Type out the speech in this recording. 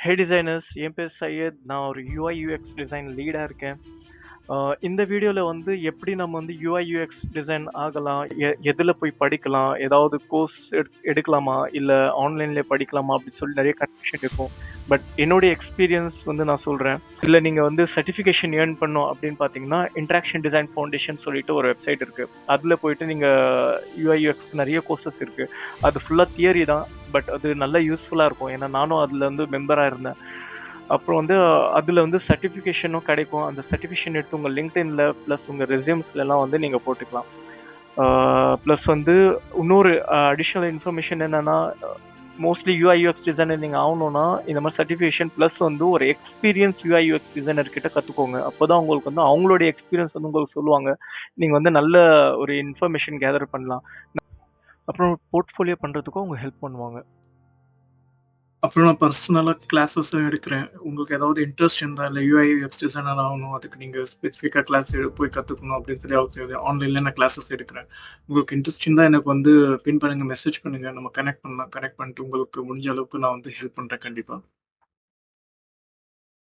ஹே designers, என் பேர் சையத். நான் ஒரு யூஐ யூஎக்ஸ் டிசைன் லீடாக இருக்கேன். இந்த வீடியோவில் வந்து எப்படி நம்ம வந்து யூஐ யூஎக்ஸ் டிசைன் ஆகலாம், எதில் போய் படிக்கலாம், ஏதாவது கோர்ஸ் எடுக்கலாமா, இல்லை ஆன்லைன்லேயே படிக்கலாமா அப்படின்னு சொல்லி நிறைய கன்ஃபியூஷன் இருக்கும். பட் என்னுடைய எக்ஸ்பீரியன்ஸ் வந்து நான் சொல்கிறேன். இல்லை நீங்கள் வந்து சர்டிஃபிகேஷன் ஏர்ன் பண்ணோம் அப்படின்னு பார்த்தீங்கன்னா இன்ட்ராக்ஷன் டிசைன் ஃபவுண்டேஷன் சொல்லிட்டு ஒரு வெப்சைட் இருக்குது. அதில் போயிட்டு நீங்கள் யூஐ யூஎக்ஸ் நிறைய கோர்சஸ் இருக்குது. அது ஃபுல்லாக தியரி தான், பட் அது நல்லா யூஸ்ஃபுல்லாக இருக்கும். ஏன்னா நானும் அதில் வந்து மெம்பராக இருந்தேன். அப்புறம் வந்து அதில் வந்து சர்டிஃபிகேஷனும் கிடைக்கும். அந்த சர்டிஃபிகேஷன் எடுத்து உங்கள் லிங்க்டின்ல ப்ளஸ் உங்கள் ரெஸ்யூம்ஸ்லாம் வந்து நீங்கள் போட்டுக்கலாம். ப்ளஸ் வந்து இன்னொரு அடிஷ்னல் இன்ஃபர்மேஷன் என்னென்னா, மோஸ்ட்லி யூஐ யூஎக்ஸ் டிசைனர் நீங்கள் ஆகணும்னா இந்த மாதிரி சர்டிஃபிகேஷன் ப்ளஸ் வந்து ஒரு எக்ஸ்பீரியன்ஸ் யூஐ யூஎக்ஸ் டிசைனர் கிட்ட கற்றுக்கோங்க. அப்போ தான் உங்களுக்கு வந்து அவங்களுடைய எக்ஸ்பீரியன்ஸ் வந்து உங்களுக்கு சொல்லுவாங்க. நீங்கள் வந்து நல்ல ஒரு இன்ஃபர்மேஷன் கேதர் பண்ணலாம். அப்புறம் போர்ட்ஃபோலியோ பண்ணுறதுக்கும் அவங்க ஹெல்ப் பண்ணுவாங்க. அப்புறம் நான் பர்சனலாக கிளாஸஸும் எடுக்கிறேன். உங்களுக்கு ஏதாவது இன்ட்ரெஸ்ட் இருந்தால், இல்லை யூஐ யூஎக்ஸ் டிசைனர் ஆகணும், அதுக்கு நீங்கள் ஸ்பெசிஃபிக்காக கிளாஸ் போய் கற்றுக்கணும் அப்படின்னு சொல்லி அவசியம் இல்லை. ஆன்லைனில் நான் கிளாஸஸ் எடுக்கிறேன். உங்களுக்கு இன்ட்ரெஸ்ட் இருந்தால் எனக்கு வந்து பின் பண்ணுங்கள், மெசேஜ் பண்ணுங்கள், நம்ம கனெக்ட் பண்ணலாம். கனெக்ட் பண்ணிட்டு உங்களுக்கு முடிஞ்ச அளவுக்கு நான் வந்து ஹெல்ப் பண்ணுறேன் கண்டிப்பாக.